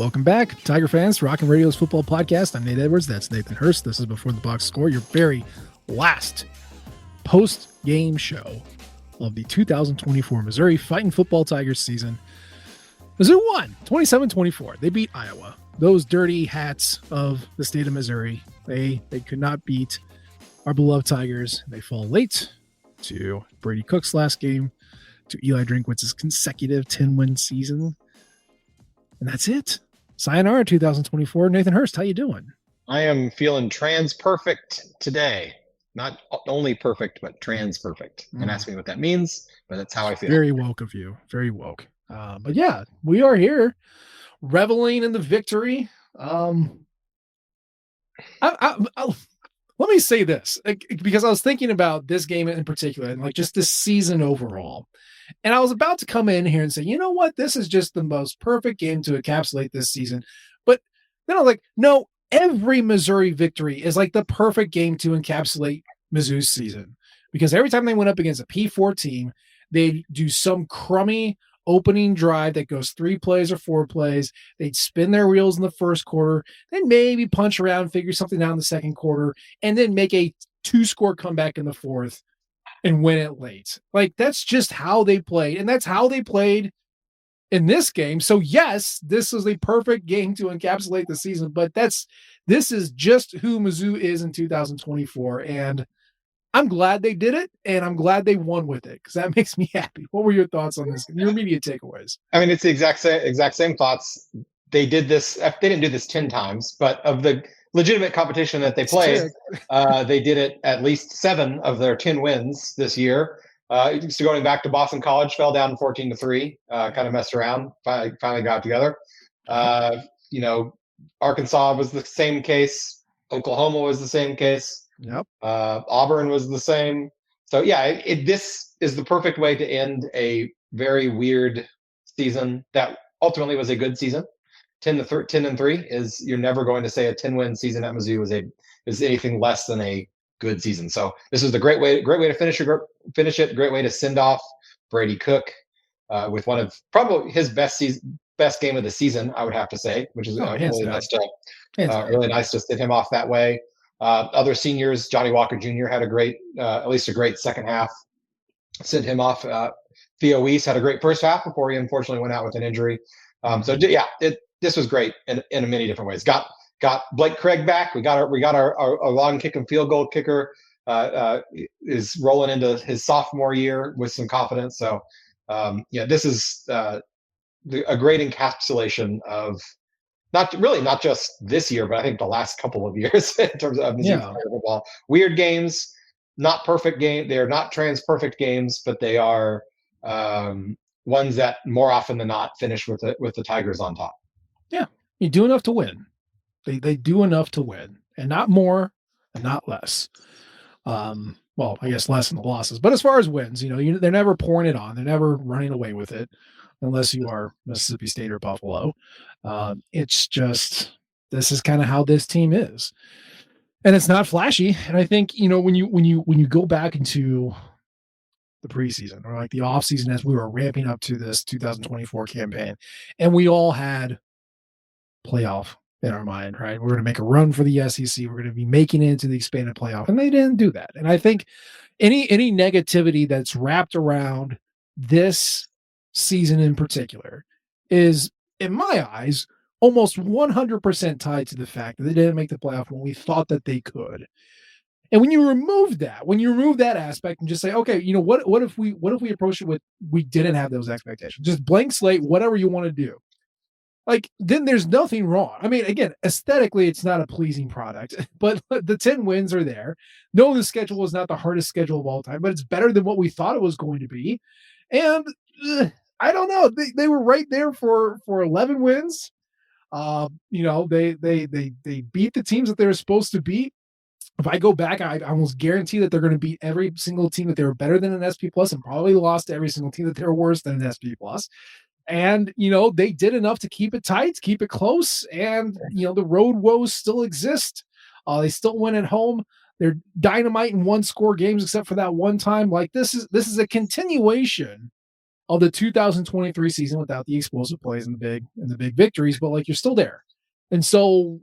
Welcome back, Tiger fans, to Rockin' Radio's football podcast. I'm Nate Edwards. That's Nathan Hurst. This is Before the Box Score, your very last post-game show of the 2024 Missouri Fighting Football Tigers season. Mizzou won 27-24. They beat Iowa. Those dirty hats of the state of Missouri, they could not beat our beloved Tigers. They fall late to Brady Cook's last game, to Eli Drinkwitz's consecutive 10-win season. And that's it. Sayonara 2024. Nathan Hurst, how you doing? I am feeling trans perfect today. Not only perfect, but trans perfect. And ask me what that means, but that's how I feel. Very woke of you. Very woke. But yeah, we are here reveling in the victory. Let me say this, because I was thinking about this game in particular and like just this season overall. And I was about to come in here and say, you know what? This is just the most perfect game to encapsulate this season. But then I was like, no, every Missouri victory is like the perfect game to encapsulate Mizzou's season. Because every time they went up against a P4 team, they do some crummy opening drive that goes 3 plays or 4 plays. They'd spin their wheels in the first quarter, then maybe punch around, figure something out in the second quarter, and then make a 2-score comeback in the fourth and win it late. Like, that's just how they played. And that's how they played in this game. So yes, this is a perfect game to encapsulate the season, but this is just who Mizzou is in 2024. And I'm glad they did it, and I'm glad they won with it, because that makes me happy. What were your thoughts on this? Your immediate takeaways? I mean, it's the exact same thoughts. They did this. They didn't do this 10 times, but of the legitimate competition that they played, they did it at least 7 of their 10 wins this year. So going back to Boston College, fell down 14-3, kind of messed around, finally got together. Arkansas was the same case. Oklahoma was the same case. Yep. Auburn was the same. So yeah, this is the perfect way to end a very weird season that ultimately was a good season. 10-3 is, you're never going to say a 10-win season at Mizzou is anything less than a good season. So this is the great way to finish it. Great way to send off Brady Cook with one of probably his best game of the season, I would have to say, which is really nice to send him off that way. Other seniors, Johnny Walker Jr. had at least a great second half. Sent him off. Theo Weiss had a great first half before he unfortunately went out with an injury. This was great in many different ways. Got Blake Craig back. We got our long kick and field goal kicker is rolling into his sophomore year with some confidence. So this is a great encapsulation of not just this year, but I think the last couple of years in terms of Mizzou football. Weird games, not perfect game. They are not trans perfect games, but they are ones that more often than not finish with the Tigers on top. Yeah, you do enough to win. They do enough to win, and not more and not less. Well, I guess less in the losses, but as far as wins, they're never pouring it on. They're never running away with it, unless you are Mississippi State or Buffalo. It's just, this is kind of how this team is, and it's not flashy. And I think when you go back into the preseason or like the offseason as we were ramping up to this 2024 campaign, and we all had playoff in our mind, right? We're going to make a run for the SEC. We're going to be making it into the expanded playoff, and they didn't do that. And I think any negativity that's wrapped around this season in particular is, in my eyes, almost 100% tied to the fact that they didn't make the playoff when we thought that they could. And when you remove that aspect and just say, okay, what if we approach it with, we didn't have those expectations, just blank slate, whatever you want to do, like, then there's nothing wrong. I mean, again, aesthetically, it's not a pleasing product, but the 10 wins are there. No, the schedule is not the hardest schedule of all time, but it's better than what we thought it was going to be. And I don't know, they were right there for 11 wins. They beat the teams that they were supposed to beat. If I go back, I almost guarantee that they're going to beat every single team that they were better than an SP plus, and probably lost to every single team that they were worse than an SP plus. And, they did enough to keep it tight, keep it close. And, the road woes still exist. They still win at home. They're dynamite in 1-score games, except for that one time. Like, this is a continuation of the 2023 season without the explosive plays and the big victories, but like you're still there. And so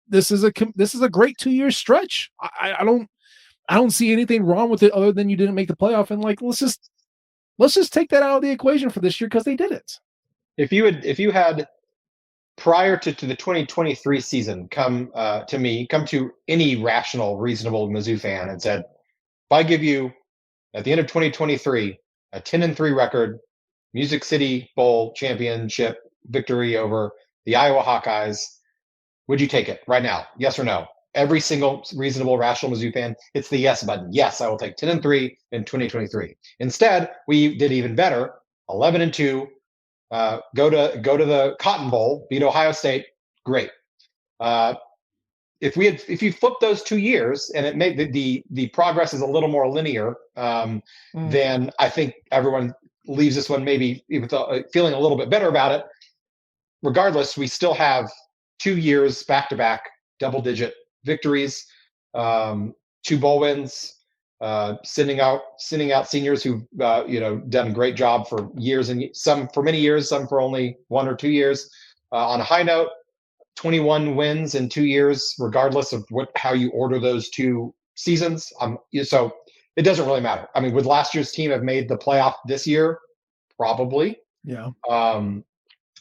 this is a great 2 year stretch. I don't see anything wrong with it other than you didn't make the playoff. And like let's just take that out of the equation for this year because they did it. If you had prior to the 2023 season come to any rational, reasonable Mizzou fan and said, if I give you at the end of 2023 a 10-3 record, Music City Bowl championship victory over the Iowa Hawkeyes, would you take it right now? Yes or no? Every single reasonable, rational Mizzou fan hits the yes button. Yes, I will take 10-3 in 2023. Instead, we did even better, 11-2. Go to the Cotton Bowl, beat Ohio State. Great. If you flip those 2 years and it made the progress is a little more linear, then I think everyone leaves this one maybe even feeling a little bit better about it. Regardless, we still have 2 years back to back double-digit victories, 2 bowl wins, sending out seniors who've done a great job for years, and some for many years, some for only 1 or 2 years. On a high note, 21 wins in 2 years, regardless of how you order those 2 seasons. So it doesn't really matter. I mean, would last year's team have made the playoff this year? Probably. Yeah.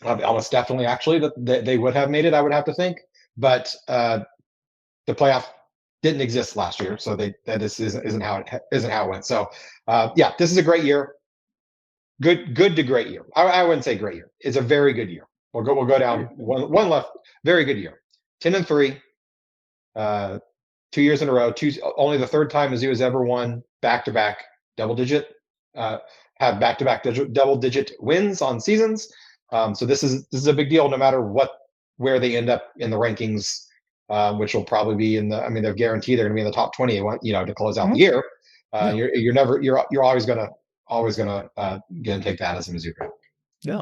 Almost definitely, actually, that they would have made it. I would have to think, but the playoff didn't exist last year, so this isn't how it went. So, this is a great year. Good to great year. I wouldn't say great year. It's a very good year. We'll go down one left. Very good year. 10-3. 2 years in a row. Only the third time Mizzou has ever won back-to-back double-digit. Have back-to-back double-digit wins on seasons. So this is a big deal, no matter where they end up in the rankings, which will probably be they're guaranteed they're going to be in the top 20. To close out the year. You're always gonna take that as a Mizzou fan. Yeah.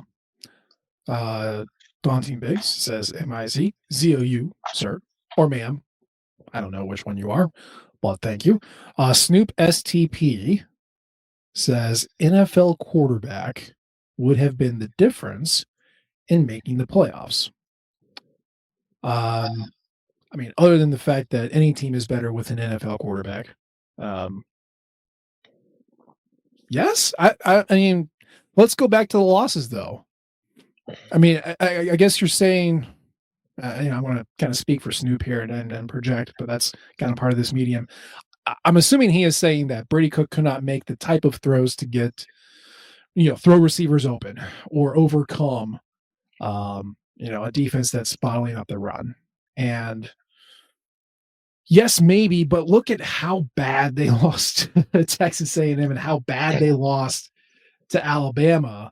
Daunting Biggs says MIZ ZOU, sir, or ma'am. I don't know which one you are, but thank you. Snoop STP says NFL quarterback would have been the difference in making the playoffs. Other than the fact that any team is better with an NFL quarterback. Yes. I mean, let's go back to the losses, though. I mean, I guess you're saying, I want to kind of speak for Snoop here and project, but that's kind of part of this medium. I'm assuming he is saying that Brady Cook could not make the type of throws to get, throw receivers open or overcome, a defense that's bottling up the run. And yes, maybe, but look at how bad they lost to Texas A&M and how bad they lost to Alabama.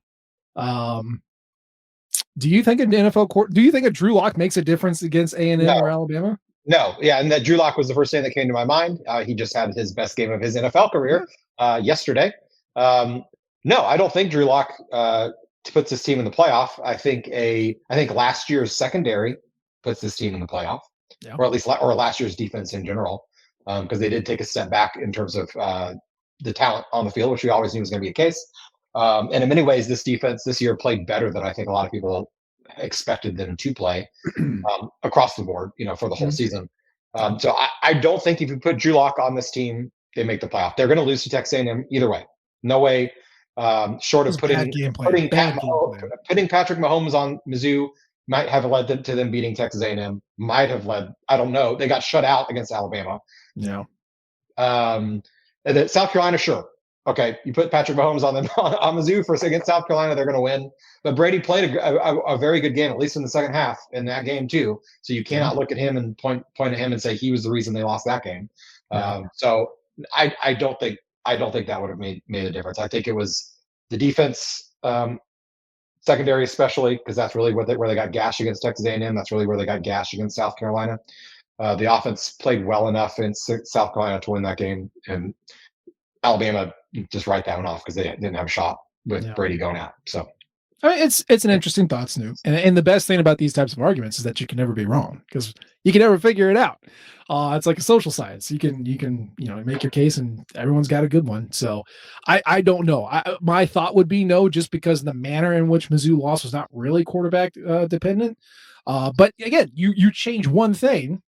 Do you think an NFL court? Do you think a Drew Lock makes a difference against A&M or Alabama? No, yeah, and that Drew Lock was the first thing that came to my mind. He just had his best game of his NFL career yesterday. No, I don't think Drew Lock puts his team in the playoff. I think last year's secondary puts this team in the playoff, or at least last year's defense in general, because they did take a step back in terms of the talent on the field, which we always knew was going to be a case. And in many ways, this defense this year played better than I think a lot of people expected them to play across the board, for the whole season. So I don't think if you put Drew Lock on this team, they make the playoff. They're going to lose to Texas A&M either way. No way. Short of putting Patrick Mahomes on Mizzou might have led to them beating Texas A&M. Might have led. I don't know. They got shut out against Alabama. Yeah. And then South Carolina, sure. Okay, you put Patrick Mahomes on Mizzou against South Carolina, they're going to win. But Brady played a very good game, at least in the second half in that game too. So you cannot look at him and point at him and say he was the reason they lost that game. So I don't think that would have made a difference. I think it was the defense, secondary especially, because that's really where they got gashed against Texas A&M. That's really where they got gashed against South Carolina. The offense played well enough in South Carolina to win that game, and Alabama just write that one off because they didn't have a shot with Brady going out. So I mean, it's an interesting thought, Snoop. And the best thing about these types of arguments is that you can never be wrong because you can never figure it out. It's like a social science. You can make your case, and everyone's got a good one. So I don't know. My thought would be no, just because the manner in which Mizzou lost was not really quarterback dependent. But again, you change one thing,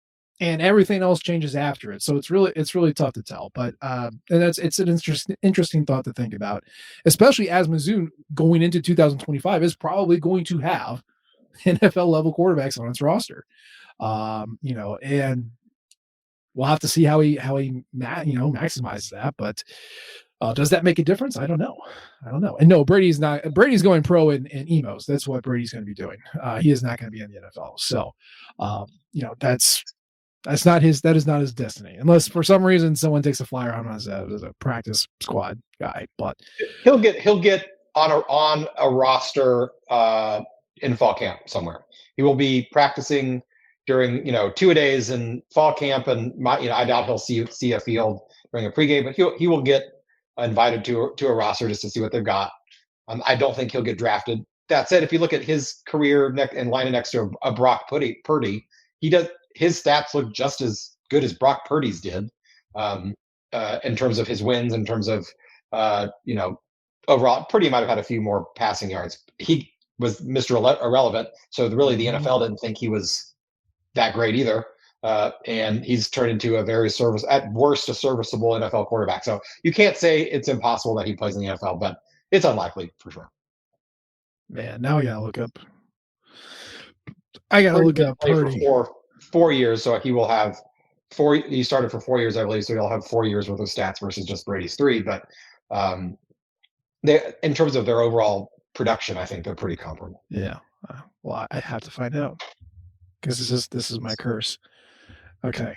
and everything else changes after it. So it's really tough to tell. But and it's an interesting thought to think about, especially as Mizzou going into 2025 is probably going to have NFL level quarterbacks on its roster. And we'll have to see how he maximizes that. But does that make a difference? I don't know. And no, Brady's going pro in emos. That's what Brady's going to be doing. He is not going to be in the NFL. So, that is not his destiny, unless for some reason someone takes a flyer on him as a practice squad guy. But he'll get on a roster in fall camp somewhere. He will be practicing during 2-a-days in fall camp, and I doubt he'll see a field during a pregame, but he will get invited to a roster just to see what they've got. I don't think he'll get drafted. That said, if you look at his career and line it next to a Brock Purdy, his stats look just as good as Brock Purdy's did, in terms of his wins, in terms of overall. Purdy might have had a few more passing yards. He was Mr. Irrelevant, so really the NFL didn't think he was that great either. And he's turned into at worst, a serviceable NFL quarterback. So you can't say it's impossible that he plays in the NFL, but it's unlikely for sure. Man, now I gotta look up. Purdy for 4 years, so he will have four. He started for 4 years, I believe, so he'll have 4 years worth of stats versus just Brady's 3. But in terms of their overall production, I think they're pretty comparable. Yeah. Well, I have to find out because this is my curse. Okay.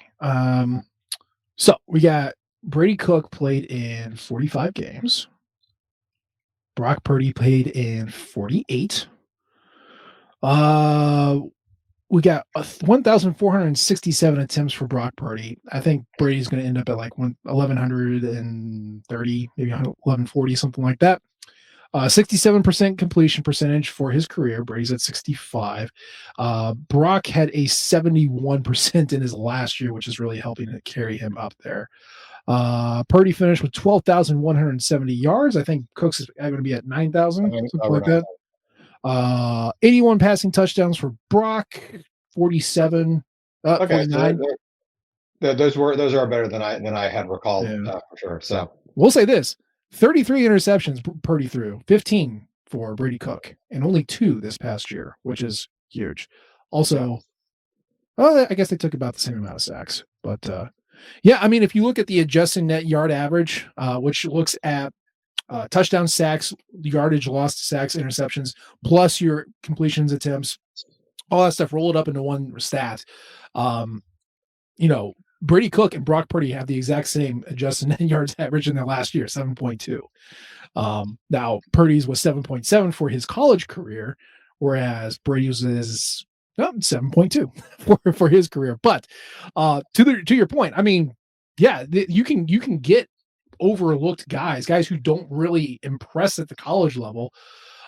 So we got Brady Cook played in 45 games. Brock Purdy played in 48. We got 1,467 attempts for Brock Purdy. I think Brady's going to end up at like 1,130, maybe 1,140, something like that. 67% completion percentage for his career. Brady's at 65. Brock had a 71% in his last year, which is really helping to carry him up there. Purdy finished with 12,170 yards. I think Cook's is going to be at 9,000, something like that. 81 passing touchdowns for Brock, 47. Okay, 49. Those are better than I had recalled, for sure. So we'll say this: 33 interceptions Purdy threw, 15 for Brady Cook, and only 2 this past year, which is huge. Also, I guess they took about the same amount of sacks, but I mean, if you look at the adjusted net yard average, which looks at touchdown, sacks, yardage, lost sacks, interceptions, plus your completions, attempts, all that stuff rolled up into one stat. Brady Cook and Brock Purdy have the exact same adjusted net yards average in their last year, 7.2. Now Purdy's was 7.7 for his college career, whereas Brady's is 7.2 for his career. But to your point, I mean, you can get overlooked guys who don't really impress at the college level,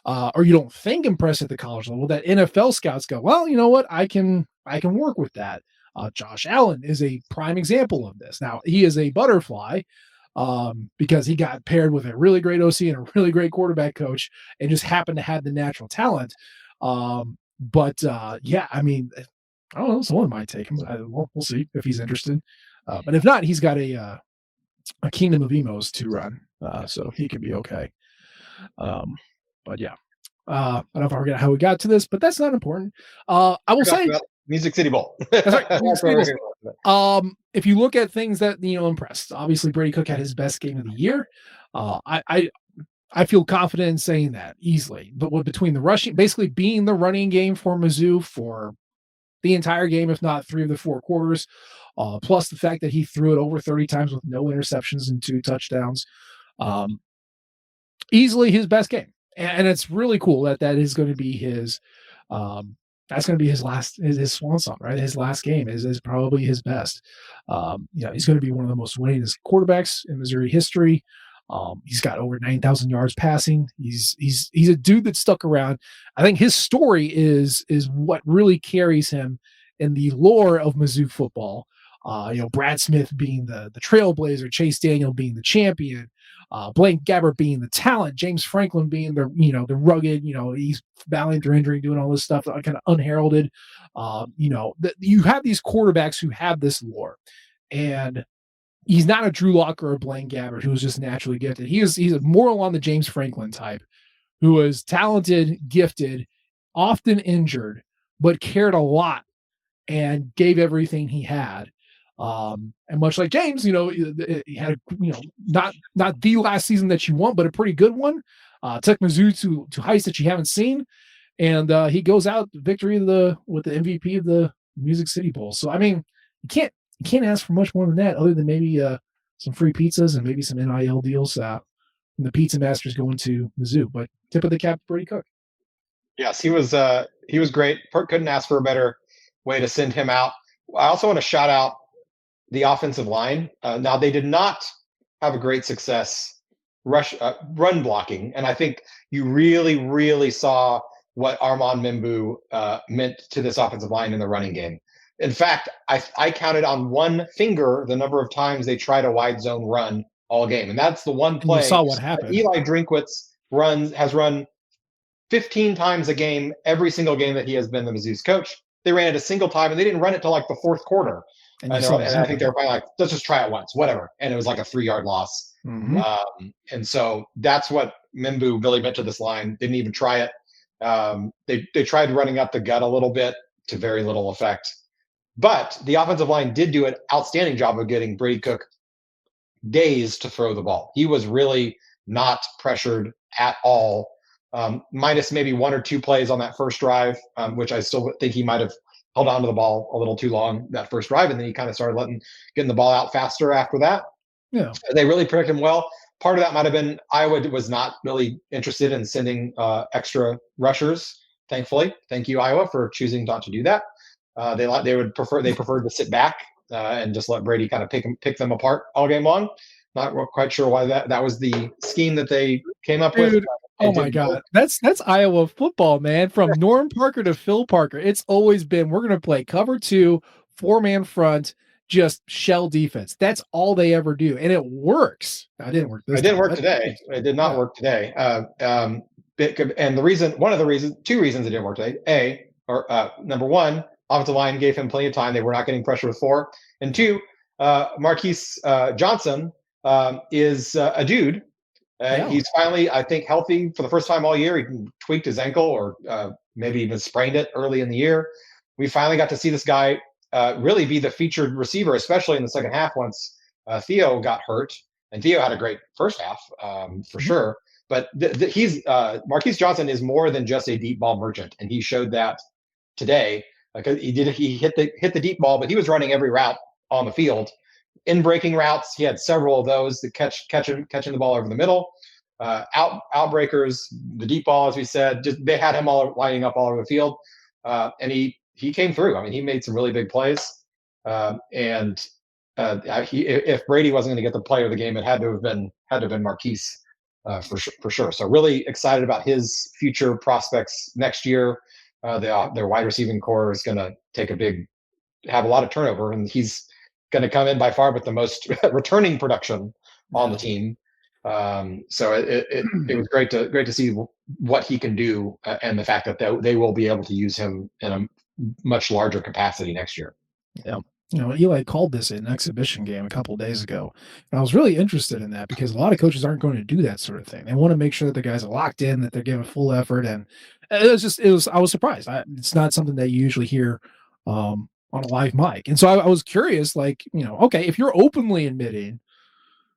or you don't think impress at the college level, that NFL scouts go, well, you know what, I can work with that. Josh Allen is a prime example of this. Now he is a butterfly because he got paired with a really great OC and a really great quarterback coach and just happened to have the natural talent. I mean, I don't know, someone might take him. We'll see if he's interested. But if not, he's got a kingdom of emos to run, so he could be okay. I don't know if I forget how we got to this, but that's not important. I will say Music City Bowl. That's right. If you look at things that impressed, obviously Brady Cook had his best game of the year. I feel confident in saying that easily. But between the rushing, basically being the running game for Mizzou for the entire game, if not 3 of the 4 quarters, plus the fact that he threw it over 30 times with no interceptions and 2 touchdowns, easily his best game. And it's really cool that is going to be his. That's going to be his swan song, right? His last game is probably his best. He's going to be one of the most winningest quarterbacks in Missouri history. He's got over 9,000 yards passing. He's a dude that stuck around. I think his story is what really carries him in the lore of Mizzou football. Brad Smith being the trailblazer, Chase Daniel being the champion, Blaine Gabbert being the talent, James Franklin being the rugged, he's battling through injury, doing all this stuff, kind of unheralded. You have these quarterbacks who have this lore, and he's not a Drew Lock or a Blaine Gabbert who was just naturally gifted. He's more along the James Franklin type, who was talented, gifted, often injured, but cared a lot and gave everything he had. And much like James, he had not the last season that you want, but a pretty good one. Took Mizzou to heights that you haven't seen, and he goes out victory with the MVP of the Music City Bowl. So I mean, you can't ask for much more than that, other than maybe some free pizzas and maybe some NIL deals. And the pizza masters going to Mizzou, but tip of the cap to Brady Cook. Yes, he was great. Couldn't ask for a better way to send him out. I also want to shout out the offensive line. Now they did not have a great success run blocking, and I think you really, really saw what Armand Membu meant to this offensive line in the running game. In fact, I counted on one finger the number of times they tried a wide zone run all game, and that's the one play. You saw what happened. Eli Drinkwitz has run 15 times a game, every single game that he has been the Mizzou's coach. They ran it a single time, and they didn't run it till like the fourth quarter. And I think they were probably like, let's just try it once, whatever. And it was like a 3-yard loss. Mm-hmm. And so that's what Membu really meant to this line. Didn't even try it. They tried running up the gut a little bit to very little effect. But the offensive line did do an outstanding job of getting Brady Cook days to throw the ball. He was really not pressured at all, minus maybe one or two plays on that first drive, which I still think he might have held on to the ball a little too long that first drive, and then he kind of started getting the ball out faster after that. Yeah, they really protected him well. Part of that might have been Iowa was not really interested in sending extra rushers. Thankfully, thank you Iowa for choosing not to do that. They preferred to sit back and just let Brady kind of pick them apart all game long. Not quite sure why that was the scheme that they came up with. Oh my God, that's Iowa football, man. From Norm Parker to Phil Parker, it's always been we're going to play cover 2, 4-man front, just shell defense. That's all they ever do, and it works. It didn't work. It didn't work today. It did not work today. And two reasons it didn't work today. Number one, offensive line gave him plenty of time. They were not getting pressure with 4, and 2, Marquise Johnson is a dude. He's finally, I think, healthy for the first time all year. He tweaked his ankle or maybe even sprained it early in the year. We finally got to see this guy really be the featured receiver, especially in the second half once Theo got hurt. And Theo had a great first half for sure. But Marquise Johnson is more than just a deep ball merchant, and he showed that today. He hit the deep ball, but he was running every route on the field. In breaking routes, he had several of those that catching the ball over the middle, outbreakers, the deep ball, as we said. They had him all lining up all over the field, and he came through. I mean, he made some really big plays, if Brady wasn't going to get the player of the game, it had to have been Marquise for sure. So really excited about his future prospects next year. Their wide receiving core is going to have a lot of turnover, and he's going to come in by far with the most returning production on the team. So it was great to see what he can do, and the fact that they will be able to use him in a much larger capacity next year. Yeah. Eli called this an exhibition game a couple of days ago. And I was really interested in that because a lot of coaches aren't going to do that sort of thing. They want to make sure that the guys are locked in, that they're giving full effort. And I was surprised. It's not something that you usually hear on a live mic. And so I was curious, okay, if you're openly admitting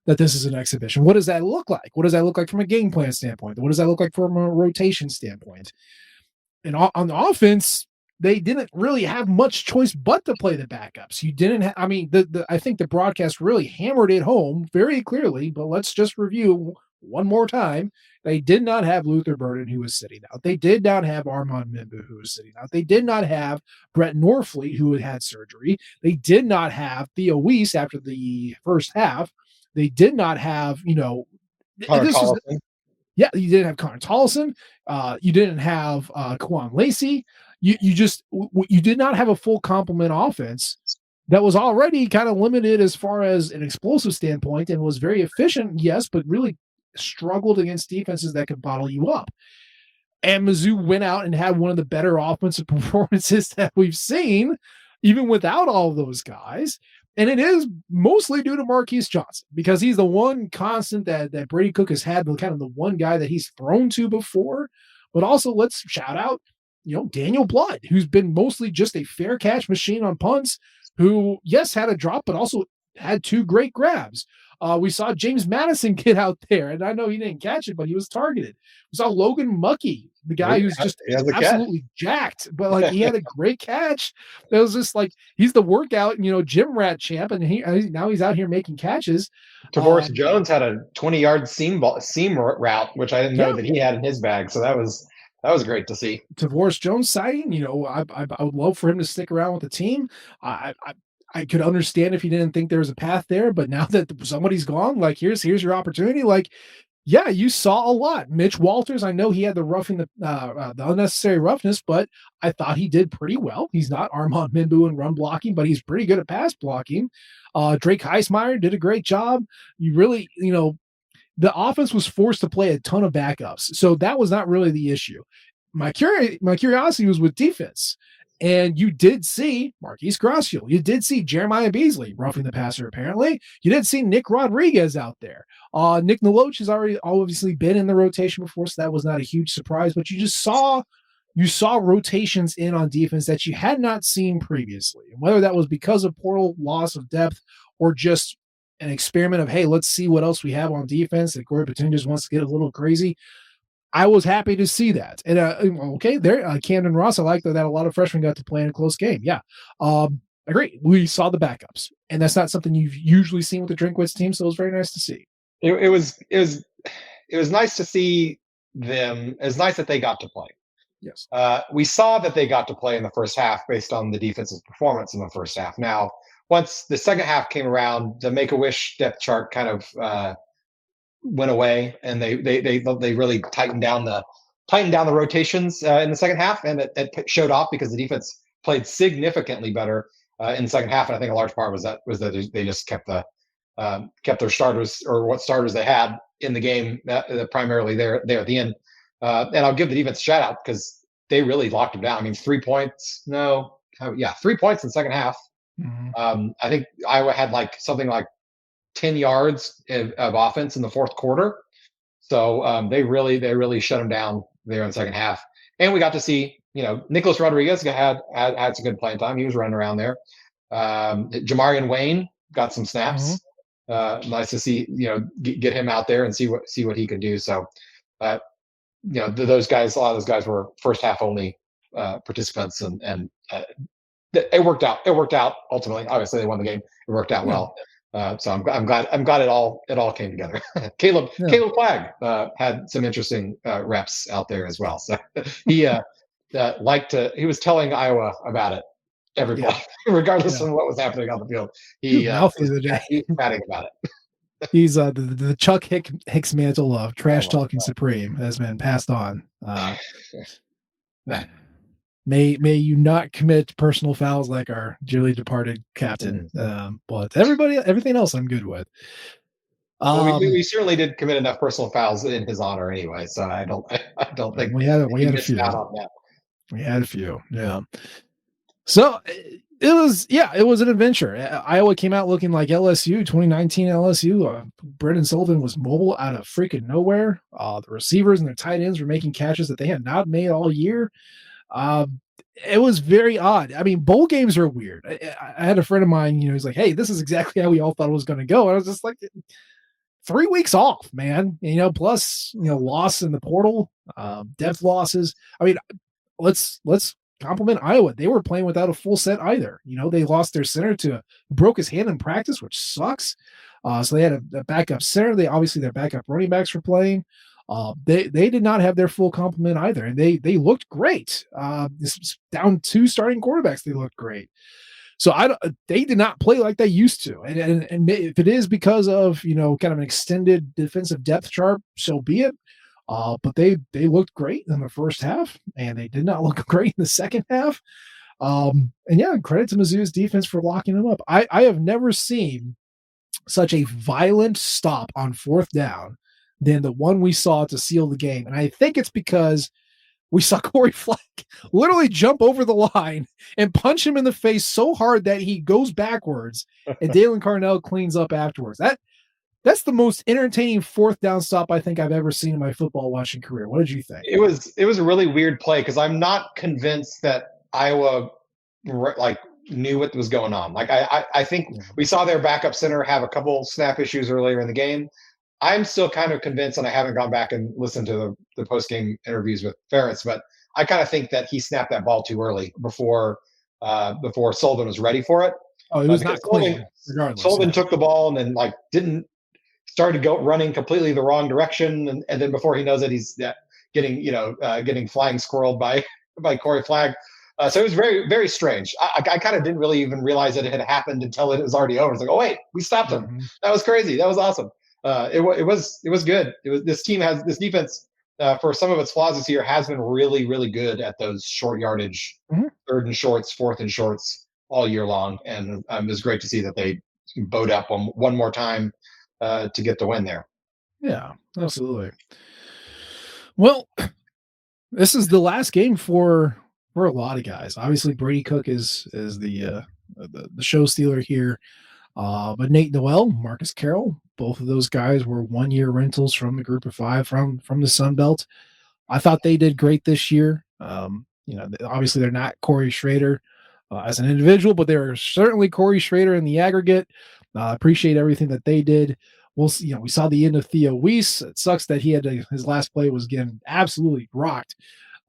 that this is an exhibition, what does that look like? What does that look like from a game plan standpoint? What does that look like from a rotation standpoint? And on the offense, they didn't really have much choice but to play the backups. You didn't I think the broadcast really hammered it home very clearly, but let's just review one more time. They did not have Luther Burden, who was sitting out. They did not have Armand Membu, who was sitting out. They did not have Brett Norfleet, who had had surgery. They did not have Theo Weiss after the first half. They did not have, Connor this was Tollison. yeah, you didn't have Connor Tollison. You didn't have Quan Lacey. You did not have a full complement offense that was already kind of limited as far as an explosive standpoint and was very efficient, yes, but really struggled against defenses that could bottle you up. And Mizzou went out and had one of the better offensive performances that we've seen, even without all of those guys. And it is mostly due to Marquise Johnson because he's the one constant that Brady Cook has had, kind of the one guy that he's thrown to before. But also, let's shout out, Daniel Blood, who's been mostly just a fair catch machine on punts, who, yes, had a drop, but also had two great grabs. We saw James Madison get out there, and I know he didn't catch it, but he was targeted. We saw Logan Muckey, the guy who's just absolutely jacked, but like he had a great catch. It was just like he's the workout, gym rat champ, and now he's out here making catches. Tavoris Jones had a 20-yard seam route, which I didn't know that he had in his bag. So that was great to see. Tavoris Jones sighting, I would love for him to stick around with the team. I could understand if he didn't think there was a path there, but now that somebody's gone, like here's your opportunity. Like, yeah, you saw a lot. Mitch Walters, I know he had the roughing the unnecessary roughness, but I thought he did pretty well. He's not Armand Minbu in run blocking, but he's pretty good at pass blocking. Drake Heismeyer did a great job. You really, the offense was forced to play a ton of backups, so that was not really the issue. My curiosity was with defense. And you did see Marquise Gracial. You did see Jeremiah Beasley roughing the passer, apparently. You did see Nick Rodriguez out there. Nick Naloch has already obviously been in the rotation before, so that was not a huge surprise. But you saw rotations in on defense that you had not seen previously. And whether that was because of portal loss of depth or just an experiment of, hey, let's see what else we have on defense, that Corey Batum just wants to get a little crazy. I was happy to see that. And there, Camden Ross, I like that a lot of freshmen got to play in a close game. Yeah. Agree. We saw the backups, and that's not something you've usually seen with the Drinkwitz team. So it was very nice to see. It was nice to see them. It was nice that they got to play. Yes. We saw that they got to play in the first half based on the defensive performance in the first half. Now, once the second half came around, the Make-A-Wish depth chart kind of went away, and they really tightened down the rotations in the second half, and it showed off because the defense played significantly better in the second half. And I think a large part was that they just kept their starters, or what starters they had in the game, primarily there at the end. And I'll give the defense a shout out because they really locked them down. I mean, 3 points. 3 points in the second half. Mm-hmm. I think Iowa had something like 10 yards of offense in the fourth quarter. So they really shut them down there in the second half. And we got to see, Nicholas Rodriguez had some good playing time. He was running around there. Jamarian Wayne got some snaps. Mm-hmm. Nice to see, get him out there and see what he can do. So, those guys, a lot of those guys were first half only participants, and it worked out. It worked out ultimately. Obviously, they won the game. It worked out well. So I'm glad it all came together. Caleb Flagg had some interesting reps out there as well. So he was telling Iowa about it every play, regardless of what was happening on the field. He was chatting about it. He's the Chuck Hicks mantle of trash talking supreme has been passed on. May you not commit personal fouls like our dearly departed captain. But everything else I'm good with. Well, we certainly did commit enough personal fouls in his honor anyway. So I don't think we had a few. On that. We had a few. Yeah. So it was an adventure. Iowa came out looking like LSU, 2019 LSU. Brendan Sullivan was mobile out of freaking nowhere. The receivers and their tight ends were making catches that they had not made all year. It was very odd. I mean, bowl games are weird. I had a friend of mine, he's like, hey, this is exactly how we all thought it was going to go. And I was just like, 3 weeks off, man, plus, loss in the portal, depth losses. I mean, let's compliment Iowa. They were playing without a full set either. They lost their center who broke his hand in practice, which sucks. So they had a backup center. Their backup running backs were playing. They did not have their full complement either, and they looked great. Down 2 starting quarterbacks, they looked great. So they did not play like they used to. And if it is because of, kind of an extended defensive depth chart, so be it. But they looked great in the first half, and they did not look great in the second half. And yeah, credit to Mizzou's defense for locking them up. I have never seen such a violent stop on fourth down than the one we saw to seal the game. And I think it's because we saw Corey Fleck literally jump over the line and punch him in the face so hard that he goes backwards, and Dalen Carnell cleans up afterwards. That's the most entertaining fourth down stop I think I've ever seen in my football watching career. What did you think? It was a really weird play because I'm not convinced that Iowa like knew what was going on. Like I think we saw their backup center have a couple snap issues earlier in the game. I'm still kind of convinced, and I haven't gone back and listened to the post game interviews with Ferentz, but I kind of think that he snapped that ball too early before Sullivan was ready for it. Oh, it was not clean. Sullivan took the ball and then didn't started running completely the wrong direction, and then before he knows it, he's getting flying squirreled by Corey Flag. So it was very, very strange. I kind of didn't really even realize that it had happened until it was already over. It's like, oh wait, we stopped him. Mm-hmm. That was crazy. That was awesome. It was good. This defense for some of its flaws this year has been really, really good at those short yardage, third and shorts, fourth and shorts all year long, and it was great to see that they bowed up one more time to get the win there. Yeah, absolutely. Well, this is the last game for a lot of guys. Obviously, Brady Cook is the show stealer here. But Nate Noel, Marcus Carroll, both of those guys were 1 year rentals from the group of five from the Sun Belt. I thought they did great this year. Obviously they're not Corey Schrader as an individual, but they're certainly Corey Schrader in the aggregate. Appreciate everything that they did. We saw the end of Theo Weiss. It sucks that his last play was getting absolutely rocked.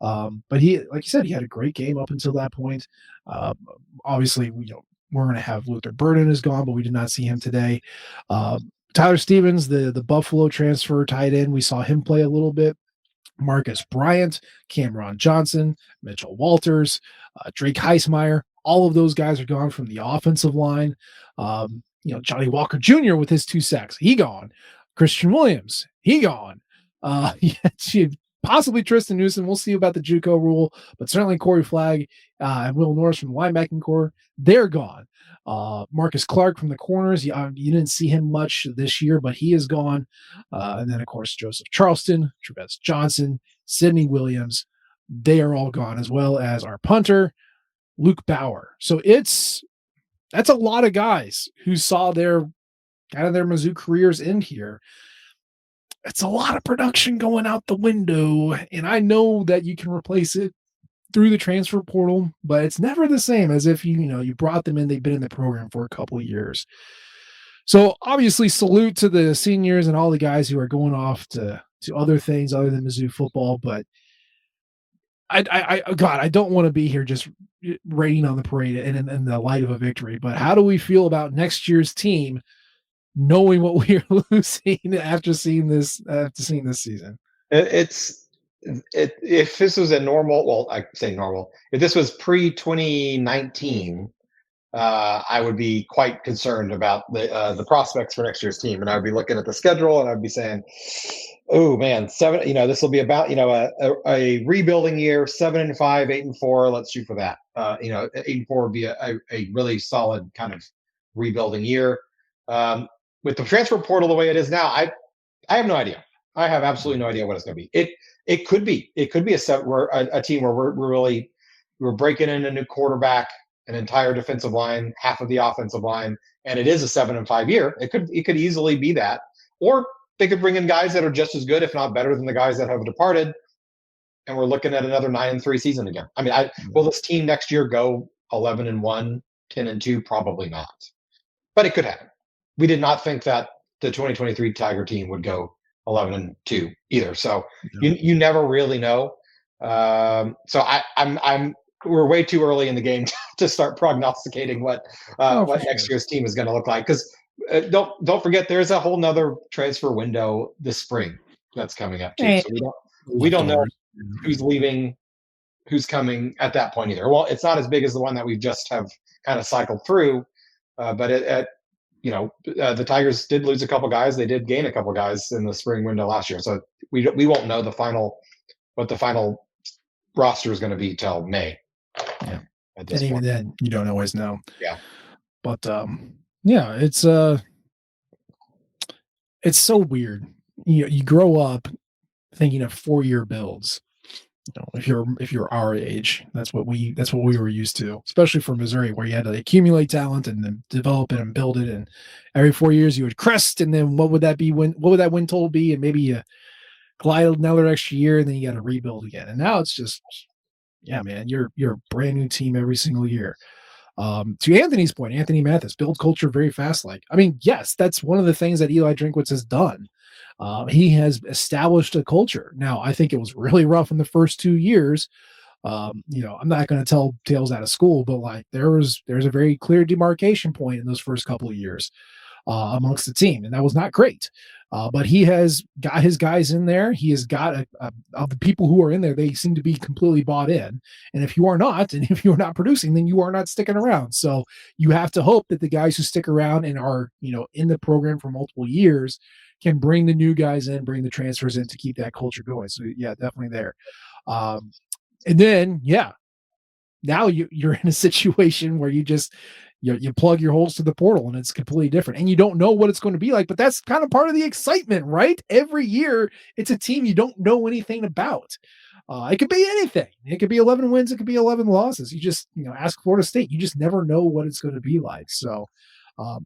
But he, like you said, he had a great game up until that point. Obviously, we're going to have Luther Burden is gone, but we did not see him today. Tyler Stevens, the Buffalo transfer tight end, we saw him play a little bit. Marcus Bryant, Cameron Johnson, Mitchell Walters, Drake Heismeyer, all of those guys are gone from the offensive line. Johnny Walker Jr. with his 2 sacks, he gone. Christian Williams, he gone. Possibly Tristan Newsom. We'll see about the JUCO rule, but certainly Corey Flagg and Will Norris from the linebacking core, they're gone. Marcus Clark from the corners, you didn't see him much this year, but he is gone. And then, of course, Joseph Charleston, Travis Johnson, Sidney Williams, they are all gone, as well as our punter, Luke Bauer. So that's a lot of guys who saw their Mizzou careers end here. It's a lot of production going out the window, and I know that you can replace it through the transfer portal, but it's never the same as if you brought them in, they've been in the program for a couple of years. So obviously salute to the seniors and all the guys who are going off to other things other than Mizzou football, but I don't want to be here just raining on the parade in the light of a victory, but how do we feel about next year's team knowing what we are losing after seeing this season? If this was a normal, well, I say normal, if this was pre-2019, I would be quite concerned about the prospects for next year's team, and I would be looking at the schedule and I'd be saying, oh man, this will be about a rebuilding year, 7-5, 8-4. Let's shoot for that. 8-4 would be a really solid kind of rebuilding year. With the transfer portal the way it is now, I have no idea. I have absolutely no idea what it's going to be. It could be a team where we're breaking in a new quarterback, an entire defensive line, half of the offensive line, and it is a 7-5 year. It could easily be that, or they could bring in guys that are just as good, if not better, than the guys that have departed, and we're looking at another 9-3 season again. I mean, will this team next year go 11-1, 10-2? Probably not, but it could happen. We did not think that the 2023 Tiger team would go 11-2 either. So you never really know. So we're way too early in the game to start prognosticating what next year's team is going to look like. Because don't forget, there's a whole nother transfer window this spring that's coming up too. So we don't know who's leaving, who's coming at that point either. Well, it's not as big as the one that we just have kind of cycled through. But the Tigers did lose a couple guys. They did gain a couple guys in the spring window last year. So we won't know what the final roster is going to be till May. Yeah. At this And even point. then, you don't always know. Yeah. But yeah, it's so weird. You grow up thinking of 4-year builds. If you're our age, that's what we were used to, especially for Missouri, where you had to accumulate talent and then develop it and build it. And every 4 years you would crest, and then what would that win total be? And maybe you glide another extra year, and then you got to rebuild again. And now it's just, yeah, man, you're a brand new team every single year. To Anthony's point, Anthony Mathis, build culture very fast. Yes, that's one of the things that Eli Drinkwitz has done. He has established a culture. Now, I think it was really rough in the first 2 years. I'm not going to tell tales out of school, but there's a very clear demarcation point in those first couple of years amongst the team, and that was not great. But he has got his guys in there. He has got of the people who are in there, they seem to be completely bought in. And if you are not, and if you're not producing, then you are not sticking around. So you have to hope that the guys who stick around and are, in the program for multiple years can bring the new guys in, bring the transfers in to keep that culture going. So yeah, definitely there. And then, yeah, now you're in a situation where you just, you plug your holes to the portal and it's completely different, and you don't know what it's going to be like, but that's kind of part of the excitement, right? Every year it's a team you don't know anything about. It could be anything. It could be 11 wins. It could be 11 losses. You just, ask Florida State, you just never know what it's going to be like. So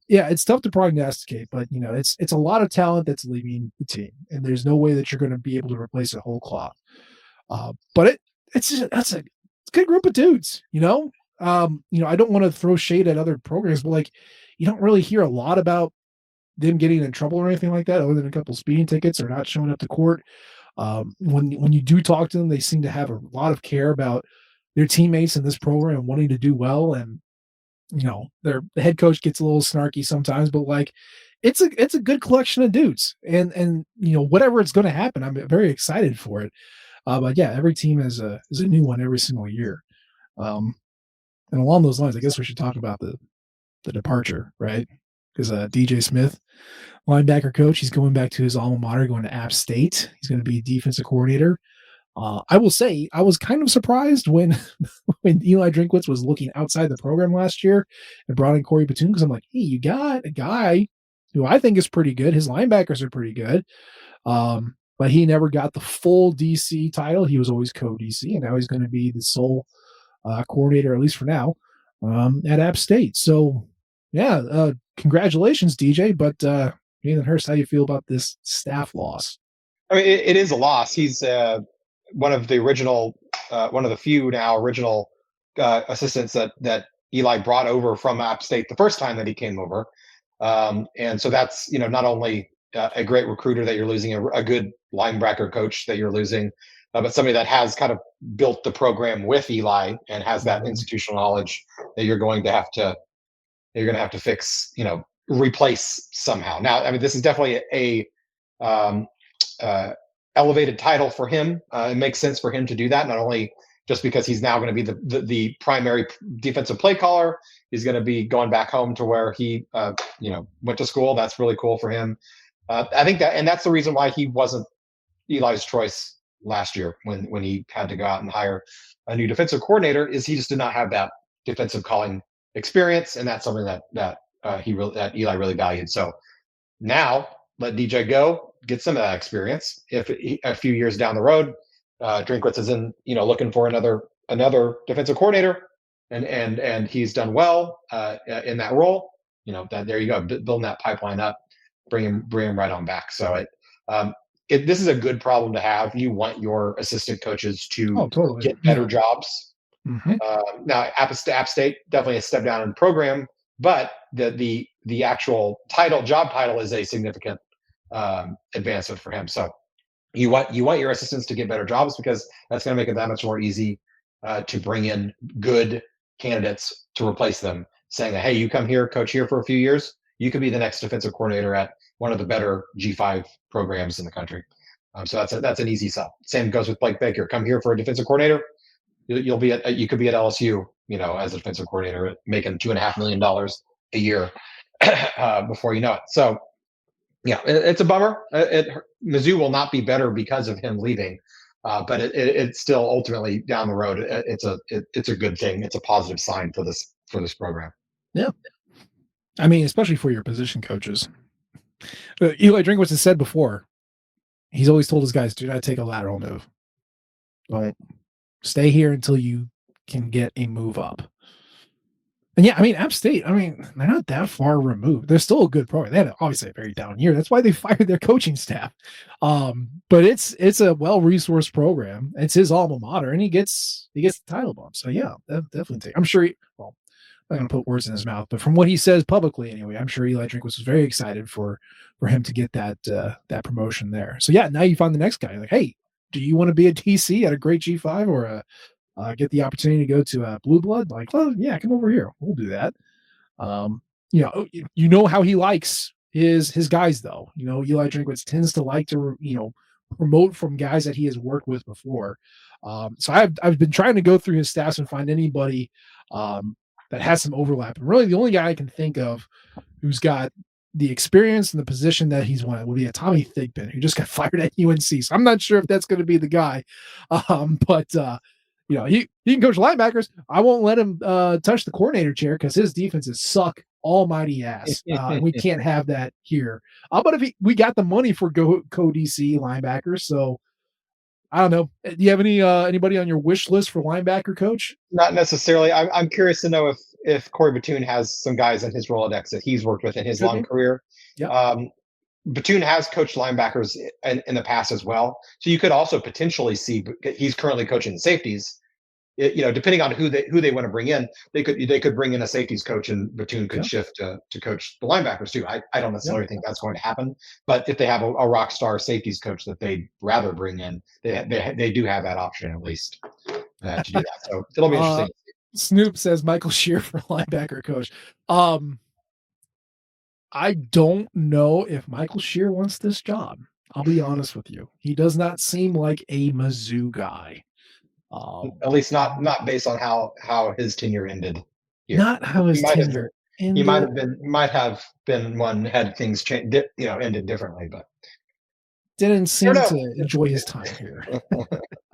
yeah, it's tough to prognosticate, but it's a lot of talent that's leaving the team, and there's no way that you're going to be able to replace a whole cloth. But that's a good group of dudes, I don't want to throw shade at other programs, but you don't really hear a lot about them getting in trouble or anything like that, other than a couple speeding tickets or not showing up to court. When you do talk to them, they seem to have a lot of care about their teammates in this program and wanting to do well. And the head coach gets a little snarky sometimes, but it's a good collection of dudes, and whatever it's going to happen, I'm very excited for it. But yeah, every team is a new one every single year. And along those lines, I guess we should talk about the departure, right? Because DJ Smith, linebacker coach, he's going back to his alma mater, going to App State. He's going to be defensive coordinator. I will say I was kind of surprised when Eli Drinkwitz was looking outside the program last year and brought in Corey Batoon, because I'm like, hey, you got a guy who I think is pretty good. His linebackers are pretty good. But he never got the full DC title. He was always co-DC, and now he's going to be the sole coordinator, at least for now, at App State. So, yeah, congratulations, DJ. But Nathan Hurst, how do you feel about this staff loss? I mean, it is a loss. He's one of the few now original assistants that Eli brought over from App State the first time that he came over. And so that's, not only a great recruiter that you're losing, a good linebacker coach that you're losing, but somebody that has kind of built the program with Eli and has that institutional knowledge that you're going to have to fix, replace somehow. Now, I mean, this is definitely a elevated title for him. It makes sense for him to do that, not only just because he's now going to be the primary defensive play caller. He's going to be going back home to where he, went to school. That's really cool for him. I think that's the reason why he wasn't Eli's choice last year when he had to go out and hire a new defensive coordinator, is he just did not have that defensive calling experience, and that's something that Eli really valued. So now let DJ go, get some of that experience. If a few years down the road, Drinkwitz is looking for another defensive coordinator, and he's done well in that role, that there you go, building that pipeline up, bring him right on back. So this is a good problem to have. You want your assistant coaches to totally get better jobs. Mm-hmm. Now, App State definitely a step down in the program, but the actual job title is a significant advancement for him. So you want your assistants to get better jobs, because that's going to make it that much more easy to bring in good candidates to replace them, saying, hey, you come here, coach here for a few years, you could be the next defensive coordinator at one of the better G5 programs in the country. So that's an easy sell. Same goes with Blake Baker. Come here for a defensive coordinator. You could be at LSU, as a defensive coordinator, making $2.5 million a year before you know it. So, it's a bummer. Mizzou will not be better because of him leaving, but it's still ultimately down the road. It's a good thing. It's a positive sign for this program. Yeah. I mean, especially for your position coaches. Eli Drinkwitz has said before, he's always told his guys, do not take a lateral move. Don't stay here until you can get a move up. And yeah, I mean, App State, they're not that far removed. They're still a good program. They had obviously a very down year. That's why they fired their coaching staff. But it's a well-resourced program. It's his alma mater, and he gets the title bump. So yeah, definitely. I'm sure I'm not going to put words in his mouth, but from what he says publicly anyway, I'm sure Eli Drinkwitz was very excited for him to get that promotion there. So yeah, now you find the next guy. Like, hey, do you want to be a DC at a great G5 or get the opportunity to go to Blue Blood? Like, well, yeah, come over here. We'll do that. How he likes his guys, though. Eli Drinkwitz tends to like to, promote from guys that he has worked with before. So I've been trying to go through his stats and find anybody that has some overlap. And really, the only guy I can think of who's got the experience and the position that he's won would be a Tommy Thigpen, who just got fired at UNC. So I'm not sure if that's going to be the guy. But he can coach linebackers. I won't let him touch the coordinator chair because his defenses suck almighty ass. We can't have that here. But if we got the money for co-DC linebackers, so I don't know. Do you have anybody on your wish list for linebacker coach? Not necessarily. I'm curious to know if Corey Batoon has some guys in his Rolodex that he's worked with in his long career. Yeah. Batoon has coached linebackers in the past as well. So you could also potentially see he's currently coaching the safeties. Depending on who they want to bring in, they could bring in a safeties coach, and Batoon could shift to coach the linebackers too. I don't necessarily think that's going to happen, but if they have a rock star safeties coach that they'd rather bring in, they do have that option at least to do that. So it'll be interesting. Snoop says Michael Shear for linebacker coach. I don't know if Michael Shear wants this job. I'll be honest with you. He does not seem like a Mizzou guy. At least not based on how his tenure ended here. Not how his tenure ended. He might have been one had things changed, ended differently, but didn't seem to enjoy his time here.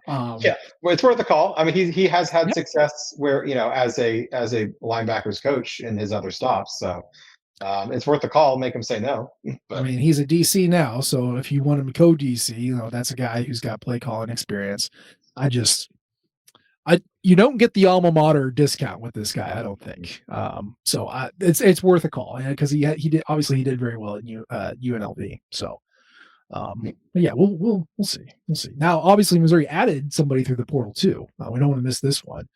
Well, it's worth a call. I mean, he has had success where as a linebackers coach in his other stops, so it's worth a call. Make him say no. But, I mean, he's a DC now, so if you want him to co-DC, that's a guy who's got play calling experience. You don't get the alma mater discount with this guy, I don't think. So it's worth a call because he did very well at UNLV. So, yeah, we'll see. We'll see. Now, obviously, Missouri added somebody through the portal too. We don't want to miss this one.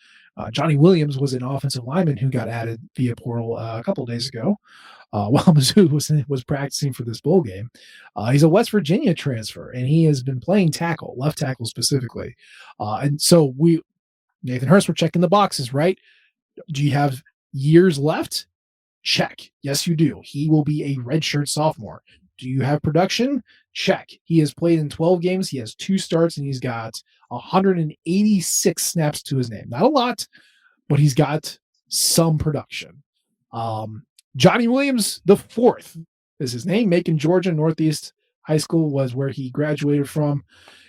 Johnny Williams was an offensive lineman who got added via portal a couple of days ago. While Mizzou was practicing for this bowl game. He's a West Virginia transfer, and he has been playing tackle, left tackle specifically. And so Nathan Hurst, we're checking the boxes, right? Do you have years left? Check. Yes, you do. He will be a redshirt sophomore. Do you have production? Check. He has played in 12 games. He has 2 starts, and he's got 186 snaps to his name. Not a lot, but he's got some production. Johnny Williams the fourth is his name. Macon, Georgia, Northeast High School was where he graduated from.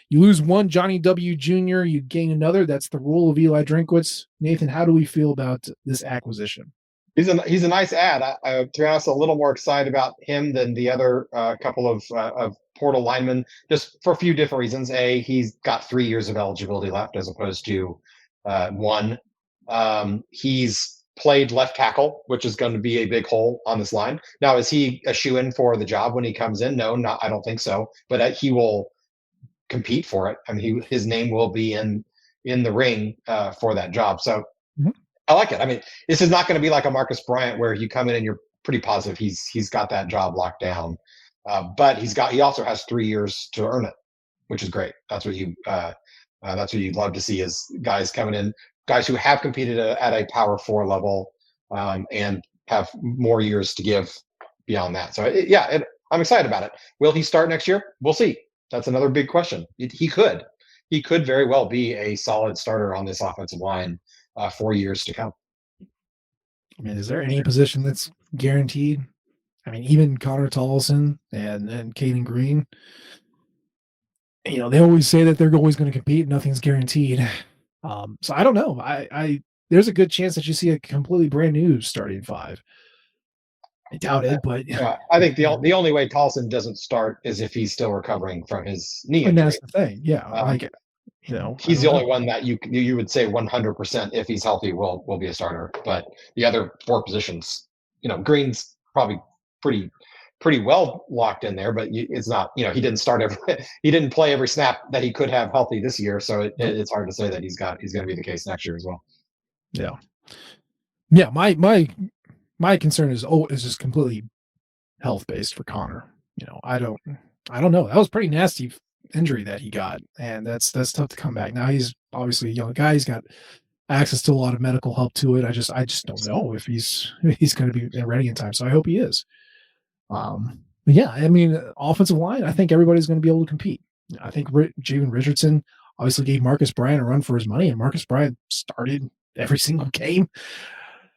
You lose one, Johnny W. Jr., you gain another. That's the rule of Eli Drinkwitz. Nathan, how do we feel about this acquisition? He's a nice add. To be honest, a little more excited about him than the other couple of portal linemen, just for a few different reasons. A, he's got 3 years of eligibility left as opposed to 1. He's played left tackle, which is going to be a big hole on this line. Now, is he a shoe-in for the job when he comes in? No, I don't think so. But he will compete for it. I mean, his name will be in the ring for that job. So I like it. I mean, this is not going to be like a Marcus Bryant where you come in and you're pretty positive he's got that job locked down. But he also has 3 years to earn it, which is great. That's what you'd love to see is guys coming in, guys who have competed at a Power 4 level and have more years to give beyond that. So I'm excited about it. Will he start next year? We'll see. That's another big question. He could very well be a solid starter on this offensive line for years to come. I mean, is there any position that's guaranteed? I mean, even Connor Tolleson and Caden Green, they always say that they're always going to compete. Nothing's guaranteed. So I don't know. I there's a good chance that you see a completely brand new starting five. I doubt it, but Yeah, I think the only way Tolson doesn't start is if he's still recovering from his knee and injury. that's the thing. Yeah, Um, I he's don't the only know. one that you would say 100% if he's healthy will be a starter. But the other four positions, Green's probably pretty well locked in there, but it's not. He didn't start he didn't play every snap that he could have healthy this year, so Nope. it's hard to say that he's going to be the case next year as well. Yeah, yeah. My concern is just completely health based for Connor. I don't know. That was pretty nasty injury that he got, and that's tough to come back. Now he's obviously a young guy. He's got access to a lot of medical help to it. I just don't know if he's going to be ready in time. So I hope he is. But yeah, I mean, offensive line. I think everybody's going to be able to compete. I think Javen Richardson obviously gave Marcus Bryant a run for his money, and Marcus Bryant started every single game.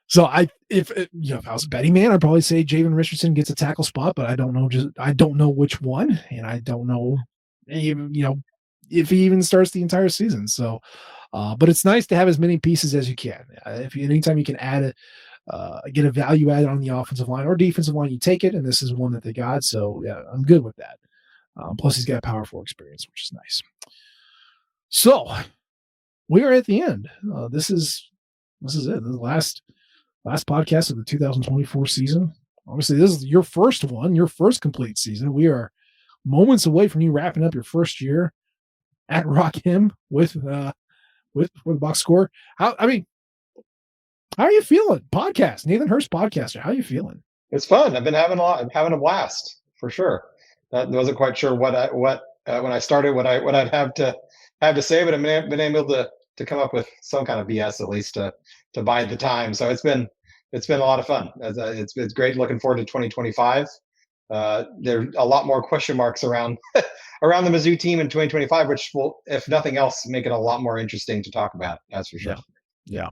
So if I was a betting man, I'd probably say Javen Richardson gets a tackle spot, but I don't know. I don't know which one, and I don't know, if he even starts the entire season. So, but it's nice to have as many pieces as you can. Anytime you can get a value added on the offensive line or defensive line, you take it, and this is one that they got. So yeah, I'm good with that. Plus, he's got Power 4 experience, which is nice. So we are at the end. This is it. The last podcast of the 2024 season. Obviously, this is your first one, your first complete season. We are moments away from you wrapping up your first year at Rockham with the box score. How are you feeling? Podcast, Nathan Hurst podcaster. How are you feeling? It's fun. I've been having a blast for sure. I wasn't quite sure when I started what I'd have to say, but I've been able to come up with some kind of BS at least to bide the time. So it's been a lot of fun. It's great. Looking forward to 2025. There's a lot more question marks around around the Mizzou team in 2025, which will, if nothing else, make it a lot more interesting to talk about. That's for sure. Yeah.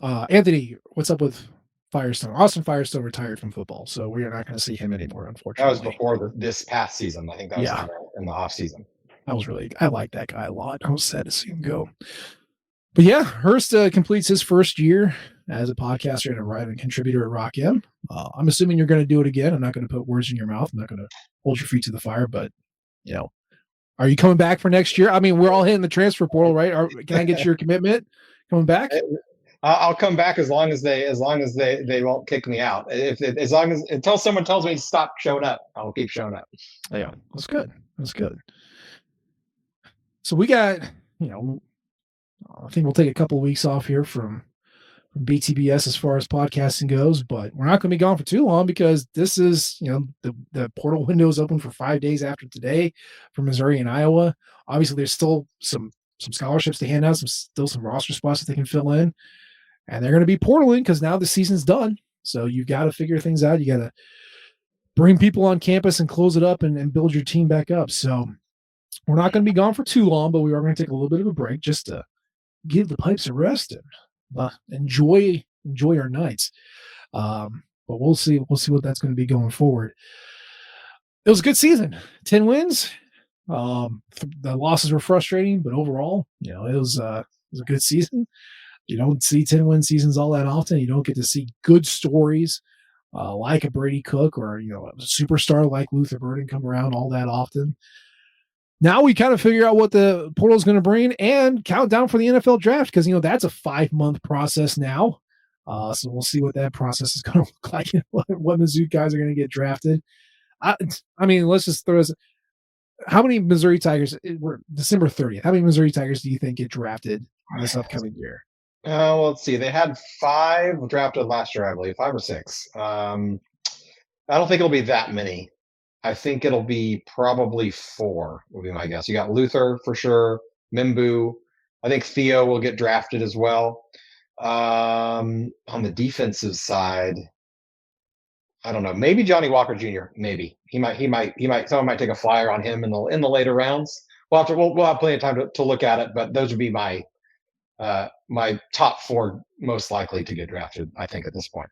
Anthony, what's up with Firestone? Austin Firestone retired from football, so we are not going to see him anymore, unfortunately. That was before this past season. I think that was in the off season. I like that guy a lot. I was sad to see him go. But yeah, Hurst completes his first year as a podcaster and a writing contributor at Rock M. I'm assuming you're going to do it again. I'm not going to put words in your mouth. I'm not going to hold your feet to the fire, but are you coming back for next year? I mean, we're all hitting the transfer portal, right? Can I get your commitment coming back? I'll come back as long as they won't kick me out. Until someone tells me to stop showing up, I'll keep showing up. Yeah, that's good. That's good. So we got, I think we'll take a couple of weeks off here from BTBS as far as podcasting goes, but we're not going to be gone for too long because this is, the portal window is open for 5 days after today for Missouri and Iowa. Obviously, there's still some scholarships to hand out, still some roster spots that they can fill in, and they're going to be portaling because now the season's done. So you've got to figure things out. You got to bring people on campus and close it up and build your team back up. So we're not going to be gone for too long, but we are going to take a little bit of a break just to give the pipes a rest and enjoy our nights. But we'll see what that's going to be going forward. It was a good season, 10 wins. The losses were frustrating, but overall, it was a good season. You don't see 10-win seasons all that often. You don't get to see good stories like a Brady Cook or a superstar like Luther Burden come around all that often. Now we kind of figure out what the portal is going to bring and count down for the NFL draft because that's a 5-month process now. So we'll see what that process is going to look like and what Mizzou guys are going to get drafted. I mean, let's just throw this. How many Missouri Tigers? We're December 30th. How many Missouri Tigers do you think get drafted this upcoming year? Well, let's see. They had 5 drafted last year, I believe, 5 or 6. I don't think it'll be that many. I think it'll be probably 4 would be my guess. You got Luther for sure, Mimbu. I think Theo will get drafted as well. On the defensive side, I don't know. Maybe Johnny Walker Jr. Maybe he might. Someone might take a flyer on him in the later rounds. We'll have plenty of time to look at it, but those would be my my top 4 most likely to get drafted, I think, at this point.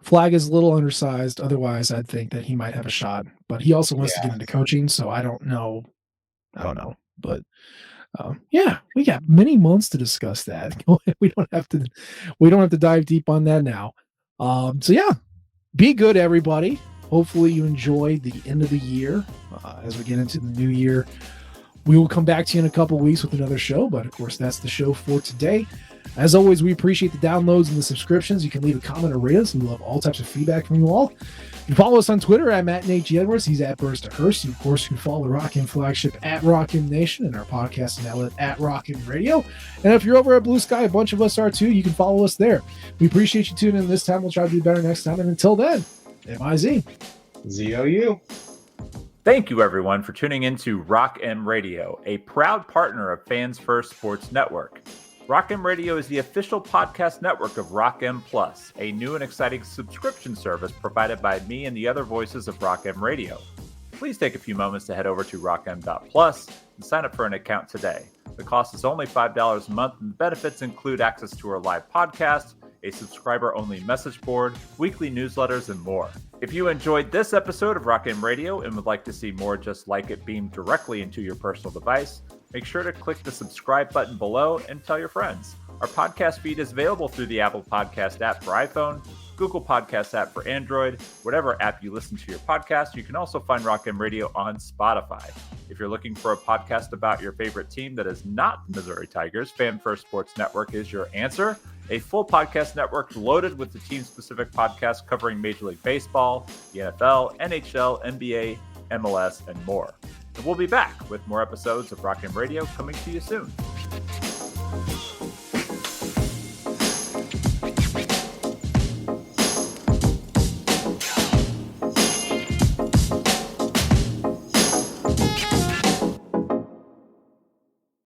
Flag is a little undersized. Otherwise, I'd think that he might have a shot, but he also wants to Yeah. get into coaching. So I don't know. But yeah, we got many months to discuss that. we don't have to dive deep on that now. So yeah, be good, everybody. Hopefully you enjoyed the end of the year. As we get into the new year, we will come back to you in a couple weeks with another show, but of course that's the show for today. As always, we appreciate the downloads and the subscriptions. You can leave a comment or rate us. We love all types of feedback from you all. You can follow us on Twitter at Matt Nate G. Edwards. He's at Burst to Hurst. You, of course, can follow the Rockin' flagship at Rockin' Nation and our podcasting outlet at Rockin' Radio. And if you're over at Blue Sky, a bunch of us are too. You can follow us there. We appreciate you tuning in this time. We'll try to do better next time. And until then, MIZ. ZOU. Thank you, everyone, for tuning in to Rock M Radio, a proud partner of Fans First Sports Network. Rock M Radio is the official podcast network of Rock M Plus, a new and exciting subscription service provided by me and the other voices of Rock M Radio. Please take a few moments to head over to rockm.plus and sign up for an account today. The cost is only $5 a month, and the benefits include access to our live podcast, a subscriber-only message board, weekly newsletters, and more. If you enjoyed this episode of Rock M Radio and would like to see more just like it beamed directly into your personal device, make sure to click the subscribe button below and tell your friends. Our podcast feed is available through the Apple Podcast app for iPhone, Google Podcast app for Android, whatever app you listen to your podcast. You can also find Rock M Radio on Spotify. If you're looking for a podcast about your favorite team that is not the Missouri Tigers, Fan First Sports Network is your answer. A full podcast network loaded with the team-specific podcasts covering Major League Baseball, the NFL, NHL, NBA, MLS, and more. And we'll be back with more episodes of Rock M Radio coming to you soon.